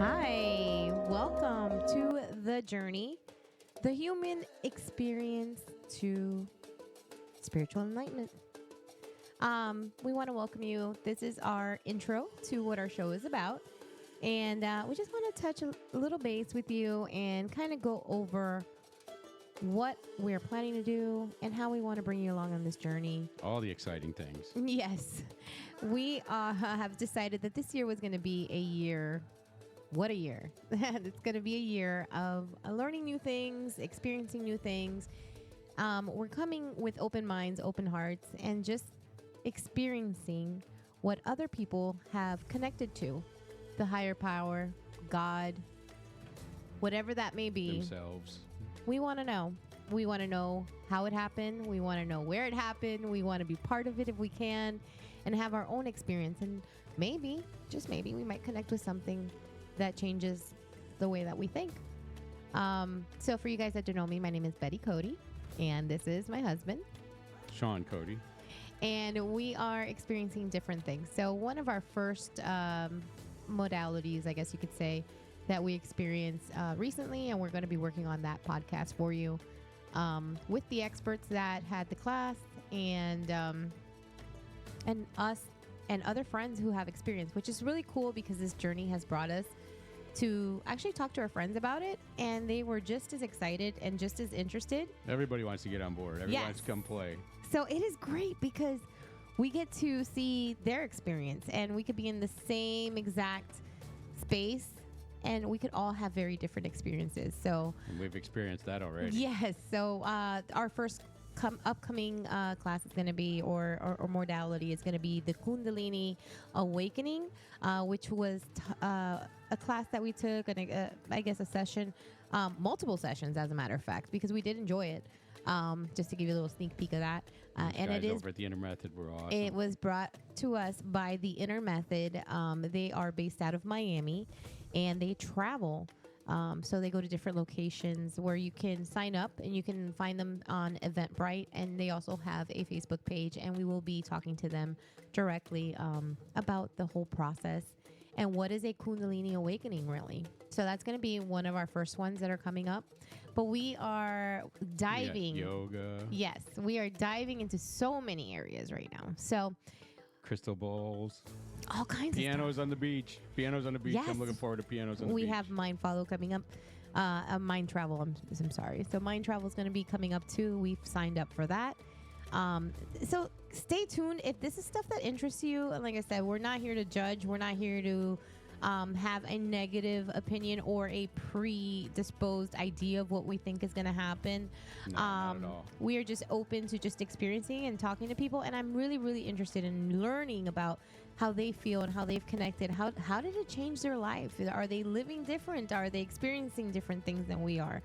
Hi, welcome to The Journey, the human experience to spiritual enlightenment. We want to welcome you. This is our intro to what our show is about. And we just want to touch a little base with you and kind of go over what we're planning to do and how we want to bring you along on this journey. All the exciting things. Yes. We have decided that this year was going to be a year. What a year. It's going to be a year of learning new things, experiencing new things. We're coming with open minds, open hearts, and just experiencing what other people have connected to. The higher power, God, whatever that may be. Themselves. We want to know. We want to know how it happened. We want to know where it happened. We want to be part of it if we can and have our own experience. And maybe, just maybe, we might connect with something that changes the way that we think. So for you guys that don't know me, my name is Betty Cody, and this is my husband, Sean Cody. And we are experiencing different things. So one of our first modalities, I guess you could say, that we experienced recently, and we're going to be working on that podcast for you with the experts that had the class and us and other friends who have experience, which is really cool because this journey has brought us to actually talk to our friends about it, and they were just as excited and just as interested. Everybody wants to get on board. Everybody wants to come play. So it is great because we get to see their experience, and we could be in the same exact space, and we could all have very different experiences. So And we've experienced that already. yes. So our first upcoming class is going to be, or modality is going to be the Kundalini Awakening, which was a class that we took, and I guess a session, multiple sessions as a matter of fact, because we did enjoy it. Just to give you a little sneak peek of that. And it is over at the Inner Method. We're awesome. It was brought to us by the Inner Method. They are based out of Miami, and they travel. So they go to different locations where you can sign up, and you can find them on Eventbrite, and they also have a Facebook page, and we will be talking to them directly about the whole process and what is a Kundalini Awakening really. So that's going to be one of our first ones that are coming up. But we are diving. Yoga. Yes, we are diving into so many areas right now. So Crystal bowls. all kinds Pianos of on the beach. Pianos on the beach. Yes. I'm looking forward to pianos on the beach. We have Mind Follow coming up. Mind Travel, I'm sorry. So Mind Travel is going to be coming up too. We've signed up for that. So stay tuned. If this is stuff that interests you, and like I said, we're not here to judge. We're not here to have a negative opinion or a predisposed idea of what we think is going to happen. No, not at all. We are just open to just experiencing and talking to people. And I'm really, really interested in learning about how they feel and how they've connected. How did it change their life? Are they living different? Are they experiencing different things than we are?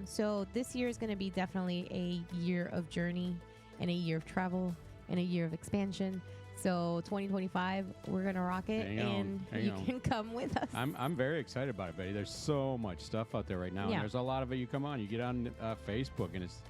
So this year is going to be definitely a year of journey and a year of travel and a year of expansion. So 2025, we're going to rock it, and you can come with us. I'm very excited about it, Betty. There's so much stuff out there right now. Yeah. And there's a lot of it. You come on, you get on Facebook, and it's,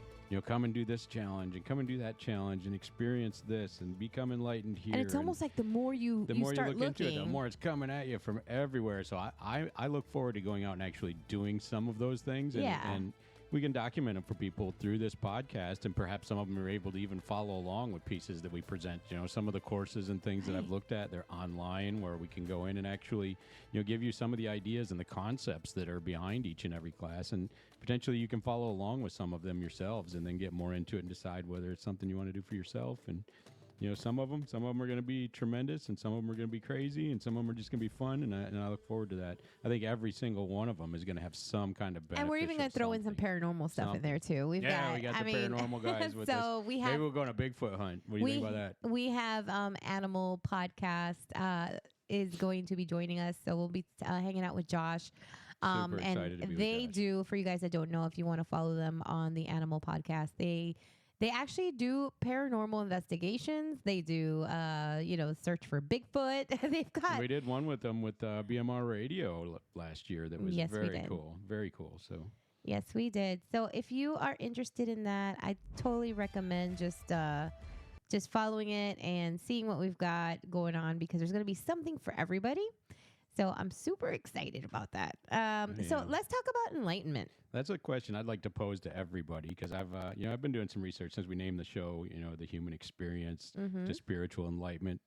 come and do this challenge and come and do that challenge and experience this and become enlightened here. And it's almost like the more you start look into it, the more it's coming at you from everywhere. So I look forward to going out and actually doing some of those things. And we can document them for people through this podcast, and perhaps some of them are able to even follow along with pieces that we present. Some of the courses and things that I've looked at, they're online, where we can go in and actually, give you some of the ideas and the concepts that are behind each and every class, and potentially you can follow along with some of them yourselves, and then get more into it and decide whether it's something you want to do for yourself. And some of them are going to be tremendous, and some of them are going to be crazy, and some of them are just going to be fun, and I look forward to that. I think every single one of them is going to have some kind of benefit. And we're even going to throw in some paranormal stuff in there too. We got the paranormal guys with so us. We have, maybe we'll go on a Bigfoot hunt. What do you think about that? We have Animal Podcast is going to be joining us, so we'll be hanging out with Josh. Super excited to be they with Josh. do, for you guys that don't know, if you want to follow them on the Animal Podcast, They actually do paranormal investigations. They do, search for Bigfoot. They've got. We did one with them with BMR Radio last year. That was very cool. Very cool. So. Yes, we did. So if you are interested in that, I totally recommend just following it and seeing what we've got going on, because there's going to be something for everybody. So I'm super excited about that. So let's talk about enlightenment. That's a question I'd like to pose to everybody because I've been doing some research since we named the show, the human experience to spiritual enlightenment.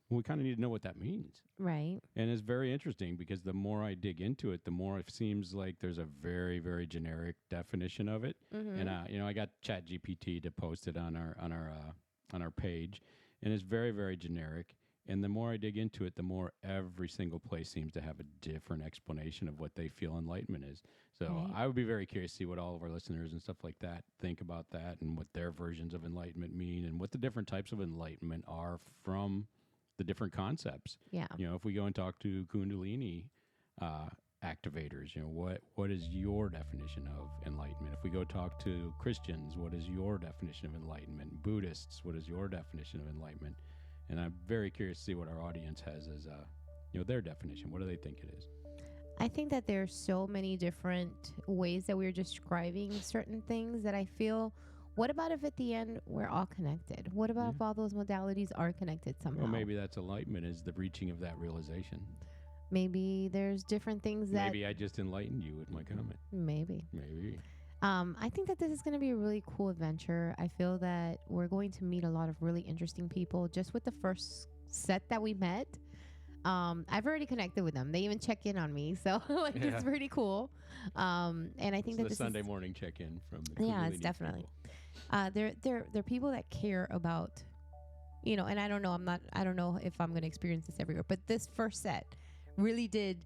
We kind of need to know what that means. Right. And it's very interesting because the more I dig into it, the more it seems like there's a very, very generic definition of it. And I got ChatGPT to post it on our page, and it's very, very generic. And the more I dig into it, the more every single place seems to have a different explanation of what they feel enlightenment is. So I would be very curious to see what all of our listeners and stuff like that think about that and what their versions of enlightenment mean and what the different types of enlightenment are from the different concepts. Yeah. If we go and talk to Kundalini activators, what is your definition of enlightenment? If we go talk to Christians, what is your definition of enlightenment? Buddhists, what is your definition of enlightenment? And I'm very curious to see what our audience has as their definition. What do they think it is? I think that there's so many different ways that we're describing certain things that I feel, what about if at the end we're all connected? What about if all those modalities are connected somehow? Well, maybe that's enlightenment, is the reaching of that realization. Maybe there's different things that... Maybe I just enlightened you with my comment. Maybe. I think that this is going to be a really cool adventure. I feel that we're going to meet a lot of really interesting people just with the first set that we met. I've already connected with them. They even check in on me. So it's pretty cool. And I think that the this Sunday morning check-in from the it's definitely. They're people that care about, and I don't know if I'm going to experience this everywhere, but this first set really did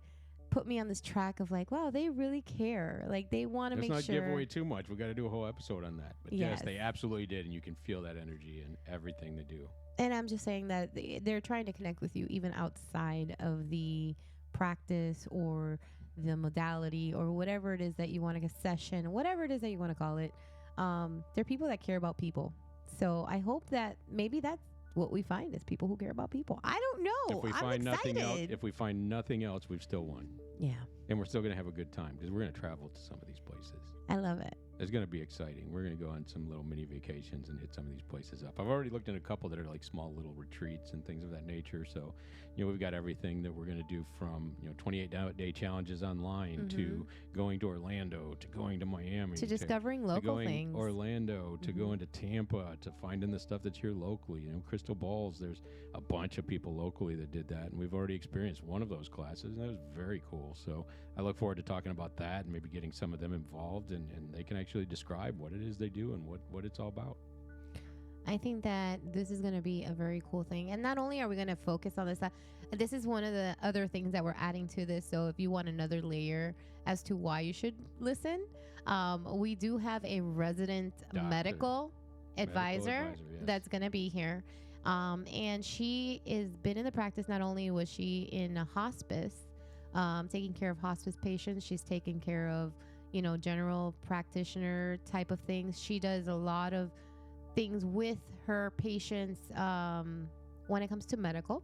put me on this track of like, wow, they really care. Like they want to make sure. Let's not give away too much. We got to do a whole episode on that. But yes, they absolutely did. And you can feel that energy in everything they do. And I'm just saying that they're trying to connect with you even outside of the practice or the modality or whatever it is that you want to, a session, whatever it is that you want to call it. They're people that care about people. So I hope that maybe that's what we find is people who care about people. I don't know. If we find nothing else, we've still won. Yeah. And we're still going to have a good time because we're going to travel to some of these places. I love it. It's going to be exciting. We're going to go on some little mini vacations and hit some of these places up. I've already looked at a couple that are like small little retreats and things of that nature. So, we've got everything that we're going to do from, 28-day challenges online to going to Orlando, to going to Miami. To discovering local things. Orlando, to going to Tampa, to finding the stuff that's here locally. Crystal balls, there's a bunch of people locally that did that. And we've already experienced one of those classes. And that was very cool. So I look forward to talking about that and maybe getting some of them involved and they can actually describe what it is they do and what it's all about. I think that this is going to be a very cool thing. And not only are we going to focus on this is one of the other things that we're adding to this. So if you want another layer as to why you should listen, we do have a resident medical advisor that's going to be here. And she has been in the practice. Not only was she in a hospice, taking care of hospice patients, she's taking care of, general practitioner type of things. She does a lot of things with her patients when it comes to medical.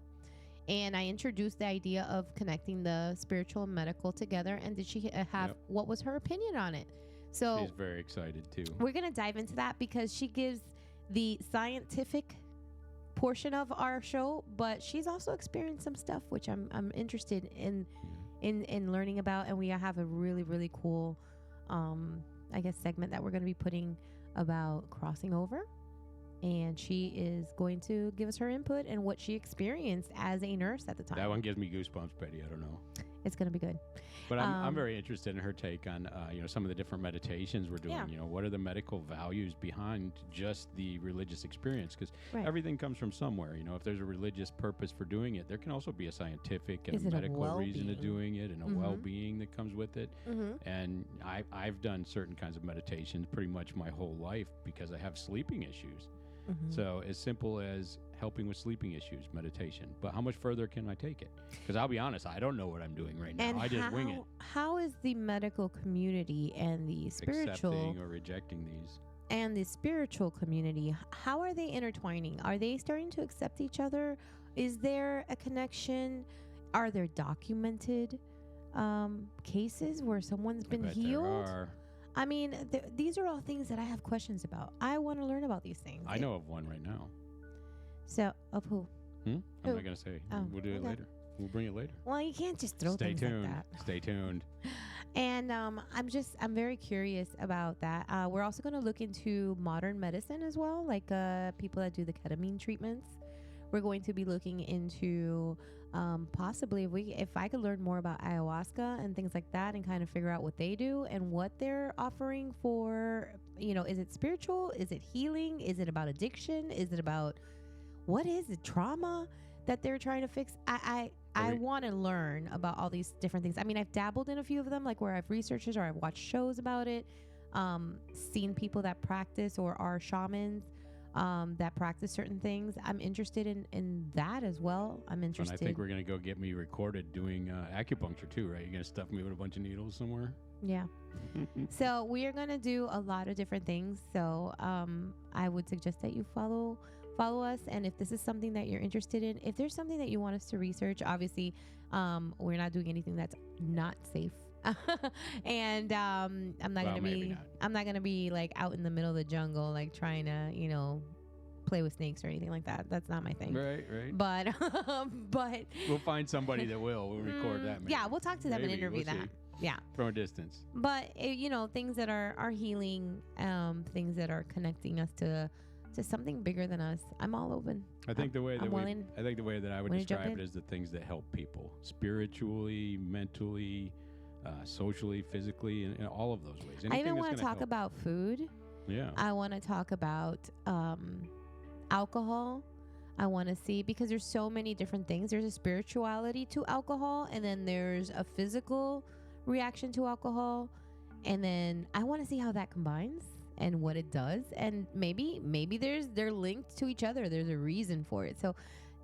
And I introduced the idea of connecting the spiritual and medical together. And did she have, what was her opinion on it? So she's very excited too. We're going to dive into that because she gives the scientific portion of our show, but she's also experienced some stuff, which I'm interested in learning about. And we have a really, really cool, segment that we're going to be putting about crossing over. And she is going to give us her input and what she experienced as a nurse at the time. That one gives me goosebumps, Betty. I don't know. It's going to be good. But I'm very interested in her take on, some of the different meditations we're doing. Yeah. What are the medical values behind just the religious experience? Because everything comes from somewhere. If there's a religious purpose for doing it, there can also be a scientific and a medical reason to doing it and a well-being that comes with it. And I've done certain kinds of meditations pretty much my whole life because I have sleeping issues. So as simple as helping with sleeping issues, meditation. But how much further can I take it? Because I'll be honest, I don't know what I'm doing right now. And I just wing it. How is the medical community and the spiritual accepting or rejecting these? And the spiritual community, how are they intertwining? Are they starting to accept each other? Is there a connection? Are there documented cases where someone's been healed? There are. I mean, these are all things that I have questions about. I want to learn about these things. I know of one right now. So, of who? I'm not going to say. We'll do it later. We'll bring it later. Well, you can't just throw Stay things tuned. like that. Stay tuned. And I'm very curious about that. We're also going to look into modern medicine as well, like people that do the ketamine treatments. We're going to be looking into possibly if I could learn more about ayahuasca and things like that, and kind of figure out what they do and what they're offering for. Is it spiritual? Is it healing? Is it about addiction? Is it about what is it? Trauma that they're trying to fix? I want to learn about all these different things. I mean, I've dabbled in a few of them, like where I've researched it or I've watched shows about it, seen people that practice or are shamans that practice certain things. I'm interested in that as well. I'm interested. And I think we're going to go get me recorded doing acupuncture too, right? You're going to stuff me with a bunch of needles somewhere? Yeah. So we are going to do a lot of different things. So I would suggest that you follow us, and if this is something that you're interested in, if there's something that you want us to research, obviously we're not doing anything that's not safe. And I'm not going to be like out in the middle of the jungle like trying to play with snakes or anything like that. That's not my thing. Right. But we'll find somebody that will. We'll record that. Maybe. Yeah, we'll talk to them and interview them. Yeah, from a distance. But things that are healing, things that are connecting us to something bigger than us. I'm all open. I think the way that I would describe it is the things that help people spiritually, mentally, socially, physically, in all of those ways. I even want to talk about food. Yeah. I want to talk about alcohol. I want to see, because there's so many different things. There's a spirituality to alcohol, and then there's a physical reaction to alcohol, and then I want to see how that combines and what it does, and maybe they're linked to each other. There's a reason for it. So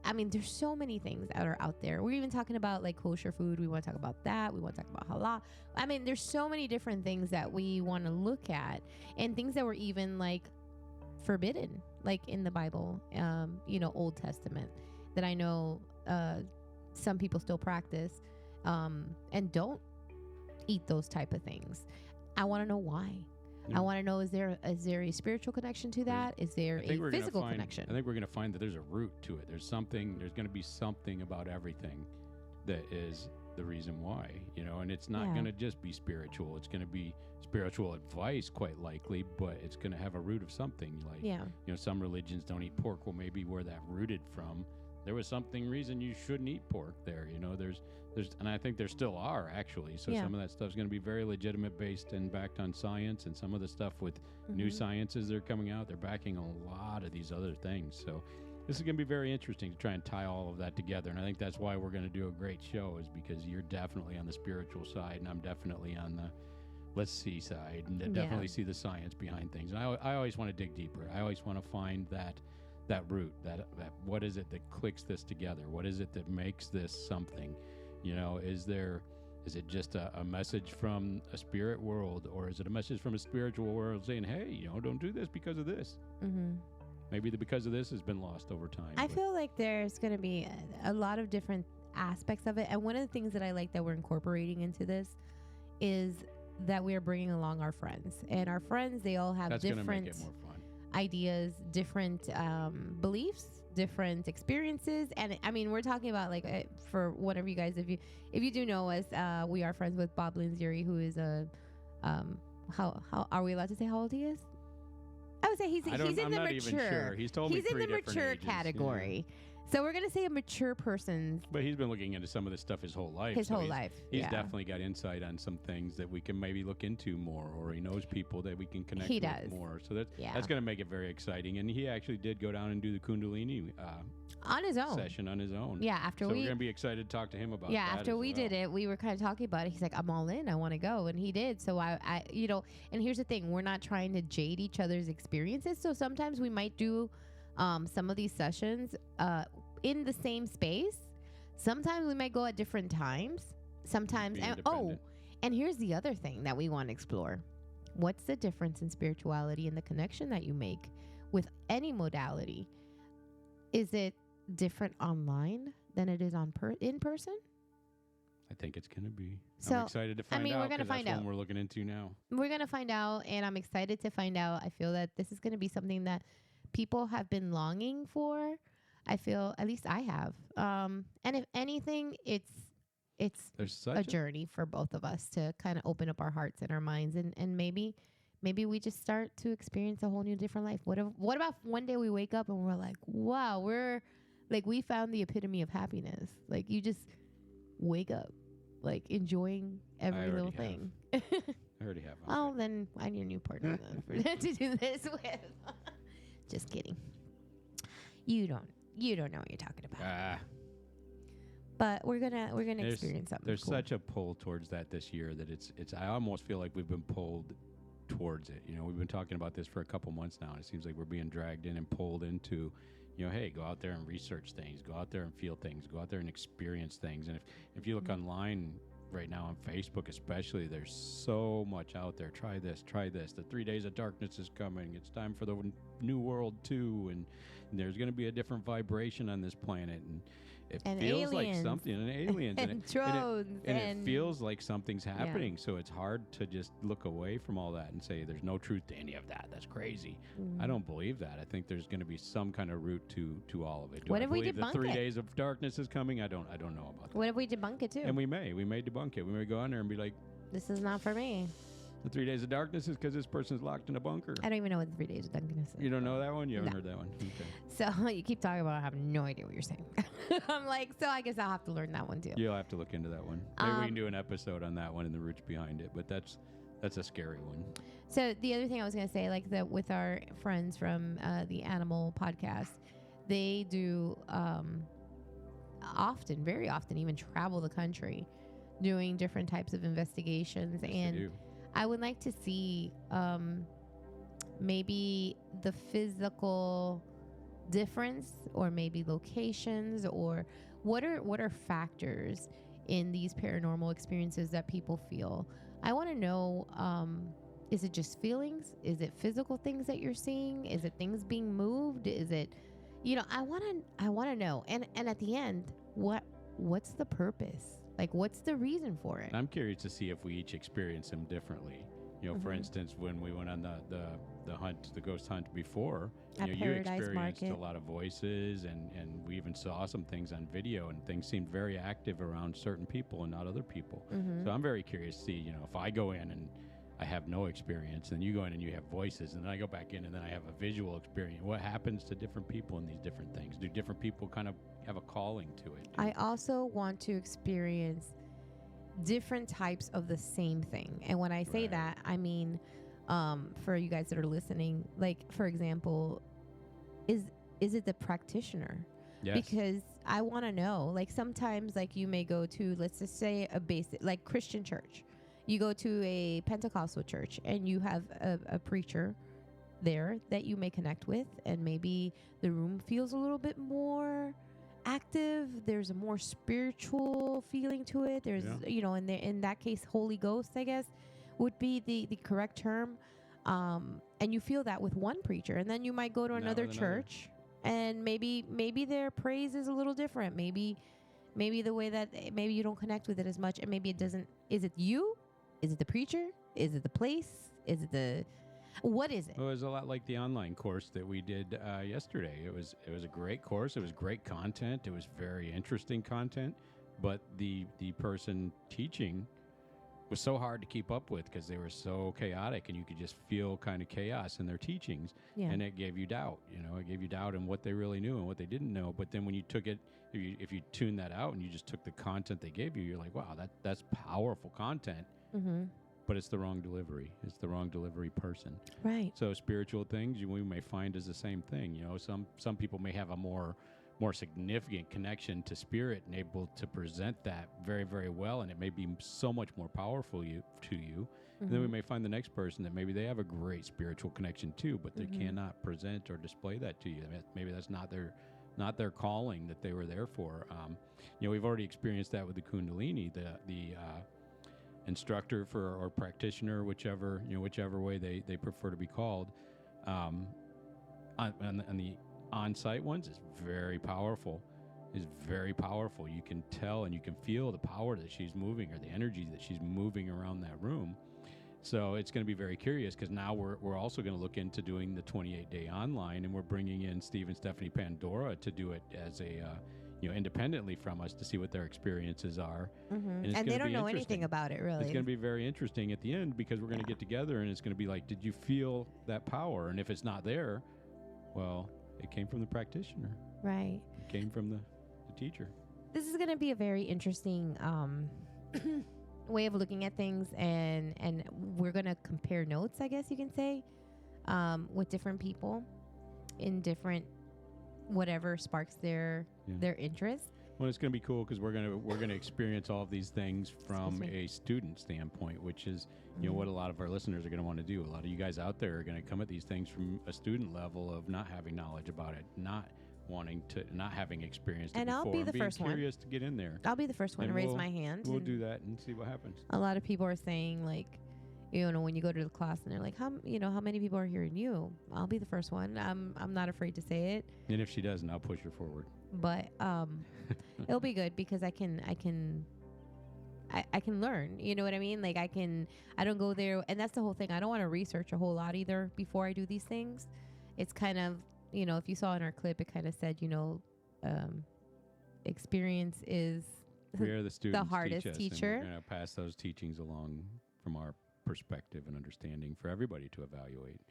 I mean, there's so many things that are out there. We're even talking about like kosher food. We want to talk about that. We want to talk about halal. I mean, there's so many different things that we want to look at, and things that were even like forbidden, like in the Bible, Old Testament, that I know some people still practice and don't eat those type of things. I want to know why. I want to know, is there a spiritual connection to that? Is there a physical connection? I think we're going to find that there's a root to it. There's going to be something about everything that is the reason why, and it's not going to just be spiritual. It's going to be spiritual advice, quite likely, but it's going to have a root of something. Like, some religions don't eat pork. Well, maybe where that rooted from, there was reason you shouldn't eat pork there. And I think there still are, actually. So some of that stuff's going to be very legitimate, based and backed on science, and some of the stuff with new sciences that are coming out, they're backing a lot of these other things. So this is going to be very interesting to try and tie all of that together. And I think that's why we're going to do a great show, is because you're definitely on the spiritual side, and I'm definitely on the let's see side, and definitely see the science behind things. And I always want to dig deeper. I always want to find that root, that what is it that clicks this together? What is it that makes this something? Is it just a message from a spirit world, or is it a message from a spiritual world saying, hey, don't do this because of this? Maybe the because of this has been lost over time. I feel like there's going to be a lot of different aspects of it. And one of the things that I like that we're incorporating into this is that we are bringing along our friends. And our friends, they all have different make it more fun. Ideas, different beliefs, different experiences. And I mean, we're talking about like for whatever you guys, if you do know us, we are friends with Bob Lindsay, who is how are we allowed to say how old he is? I would say he's in the mature. Sure. He's told me he's in the mature ages, category. Yeah. So we're gonna say a mature person. But he's been looking into some of this stuff his whole life. He's definitely got insight on some things that we can maybe look into more, or he knows people that we can connect with more. So that's going to make it very exciting. And he actually did go down and do the Kundalini on his own session on his own. Yeah, we're going to be excited to talk to him about that. Yeah, after we did it, we were kind of talking about it. He's like, I'm all in. I want to go, and he did. So I and here's the thing: we're not trying to jade each other's experiences. So sometimes we might do some of these sessions in the same space. Sometimes we might go at different times. Sometimes, and here's the other thing that we want to explore. What's the difference in spirituality and the connection that you make with any modality? Is it different online than it is in person? I think it's going to be. So, I'm excited to find out. We're going to find out. We're looking into now. We're going to find out, and I'm excited to find out. I feel that this is going to be something that people have been longing for. I feel, at least I have. And if anything, it's There's such a journey for both of us to kind of open up our hearts and our minds, and maybe we just start to experience a whole new different life. What about one day we wake up and we're like, wow, we're like, we found the epitome of happiness. Like, you just wake up like enjoying every little thing. I already have. Oh, then I need a new partner then to do this with. Just kidding. You don't know what you're talking about. But we're gonna experience something. There's cool. such a pull towards that this year that it's. I almost feel like we've been pulled towards it. You know, we've been talking about this for a couple months now. And it seems like we're being dragged in and pulled into, you know, hey, go out there and research things, go out there and feel things, go out there and experience things. And if you look online right now on Facebook especially, there's so much out there. Try this. The 3 days of darkness is coming. It's time for the new world too, and there's going to be a different vibration on this planet, and it feels like something, and aliens and drones, and it feels like something's happening. So it's hard to just look away from all that and say there's no truth to any of that. That's crazy. I don't believe that. I think there's going to be some kind of root to all of it. What if we debunk the 3 days of darkness is coming? I don't know about that. What if we debunk it too? And we may debunk it. We may go on there and be like, this is not for me. The 3 days of darkness is because this person's locked in a bunker. I don't even know what the 3 days of darkness is. You don't know that one? You haven't heard that one? Okay. So you keep talking about it. I have no idea what you're saying. I'm like, so I guess I'll have to learn that one too. You'll have to look into that one. Maybe we can do an episode on that one and the roots behind it, but that's a scary one. So the other thing I was going to say, like with our friends from the Animal podcast, they do often, very often, even travel the country doing different types of investigations. Yes, and they do. I would like to see maybe the physical difference, or maybe locations, or what are factors in these paranormal experiences that people feel. I want to know, is it just feelings? Is it physical things that you're seeing? Is it things being moved? Is it, I want to know. And at the end, what's the purpose? Like, what's the reason for it? I'm curious to see if we each experience them differently. You know, for instance, when we went on the hunt, the ghost hunt before, you experienced a lot of voices, and we even saw some things on video, and things seemed very active around certain people and not other people. So I'm very curious to see, if I go in and I have no experience, and you go in and you have voices, and then I go back in and then I have a visual experience. What happens to different people in these different things? Do different people kind of have a calling to it? I also want to experience different types of the same thing. And when I say that, I mean, for you guys that are listening, like, for example, is it the practitioner? Yes. Because I want to know, like, sometimes, like, you may go to, let's just say, a basic, like, Christian church. You go to a Pentecostal church and you have a preacher there that you may connect with, and maybe the room feels a little bit more active. There's a more spiritual feeling to it. There's, in that case, Holy Ghost, I guess, would be the correct term. And you feel that with one preacher, and then you might go to another church, and maybe their praise is a little different. Maybe the way that maybe you don't connect with it as much, and maybe it doesn't. Is it you? Is it the preacher? Is it the place? Is it what is it? Well, it was a lot like the online course that we did yesterday. It was a great course. It was great content. It was very interesting content, but the person teaching was so hard to keep up with because they were so chaotic, and you could just feel kind of chaos in their teachings, and it gave you doubt. It gave you doubt in what they really knew and what they didn't know. But then when you took it, if you tune that out and you just took the content they gave you, you're like, wow, that's powerful content. But it's the wrong delivery. It's the wrong delivery person. Right. So spiritual things we may find is the same thing. Some people may have a more significant connection to spirit and able to present that very, very well, and it may be so much more powerful to you. And then we may find the next person that maybe they have a great spiritual connection too, but they cannot present or display that to you. Maybe that's not their calling that they were there for. We've already experienced that with the Kundalini, the instructor or practitioner, whichever way they prefer to be called, on the on-site ones is very powerful. You can tell and you can feel the power that she's moving, or the energy that she's moving around that room. So it's going to be very curious because now we're also going to look into doing the 28-day online, and we're bringing in Steve and Stephanie Pandora to do it as a independently from us to see what their experiences are. And they don't know anything about it, really. It's going to be very interesting at the end because we're going to get together and it's going to be like, did you feel that power? And if it's not there, well, it came from the practitioner. Right. It came from the teacher. This is going to be a very interesting way of looking at things, and we're going to compare notes, I guess you can say, with different people in different whatever sparks their interest. Well, it's going to be cool because we're going to experience all of these things from a student standpoint, which is what a lot of our listeners are going to want to do. A lot of you guys out there are going to come at these things from a student level of not having knowledge about it, not having experienced it and before. I'll be the first one. Curious to get in there. I'll be the first one to raise my hand. We'll do that and see what happens. A lot of people are saying, like, when you go to the class and they're like, how many people are hearing you? I'll be the first one. I'm not afraid to say it. And if she doesn't, I'll push her forward. But it'll be good because I can learn. You know what I mean? Like I don't go there, and that's the whole thing. I don't want to research a whole lot either before I do these things. It's kind of, if you saw in our clip, it kind of said, experience is we are the students, the hardest teacher. And we're going to pass those teachings along from our perspective and understanding for everybody to evaluate.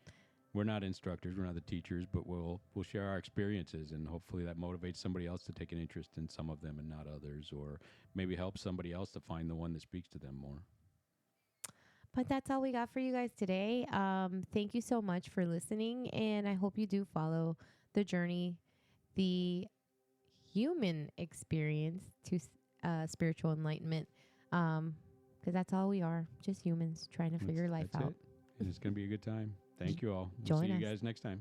We're not instructors, we're not the teachers, but we'll share our experiences, and hopefully that motivates somebody else to take an interest in some of them and not others, or maybe help somebody else to find the one that speaks to them more. But that's all we got for you guys today. Thank you so much for listening, and I hope you do follow the journey, the human experience to spiritual enlightenment, because that's all we are, just humans trying to figure life out. And it's going to be a good time. Thank you all. Join we'll see us. you guys next time.